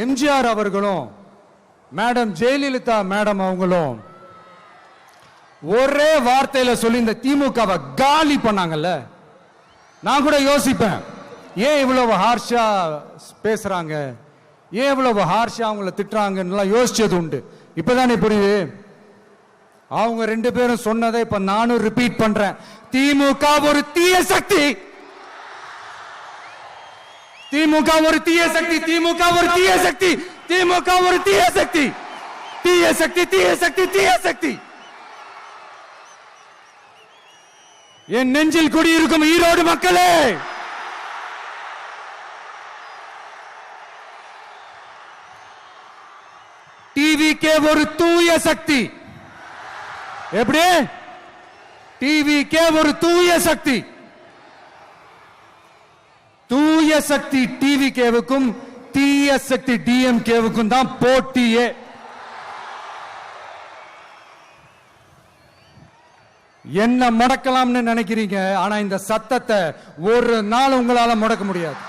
எம்ஜிஆர் அவர்களும் madam Jayalalithaa madam அவங்களும் ஒரே வார்த்தையில சொல்லி இந்த திமுகவை காலி பண்ணாங்கல்ல. நான் கூட யோசிப்பேன், ஏன் இவ்வளவு ஹார்ஷா பேசுறாங்க, ஏன் இவ்வளவு ஹார்ஷா அவங்கள திட்டுறாங்கன்னு யோசிச்சது உண்டு. இப்பதானே புரியுது. அவங்க ரெண்டு பேரும் சொன்னதை இப்ப நானும் ரிப்பீட் பண்றேன். திமுக ஒரு தீய சக்தி, திமுக ஒரு தீய சக்தி, திமுக ஒரு தீய சக்தி, திமுக ஒரு தீய சக்தி, தீய சக்தி, தீய சக்தி, தீய சக்தி. என் நெஞ்சில் குடியிருக்கும் ஈரோடு மக்களே, டிவிகே ஒரு தூய சக்தி. எப்படி? டிவிகே ஒரு தூய சக்தி. தூய சக்தி டிவிகேவுக்கும் தீய சக்தி டிஎம்கேவுக்கும் தான் போட்டியே. என்ன முடக்கலாம்னு நினைக்கிறீங்க, ஆனா இந்த சத்தத்தை ஒரு நாள் உங்களால முடக்க முடியாது.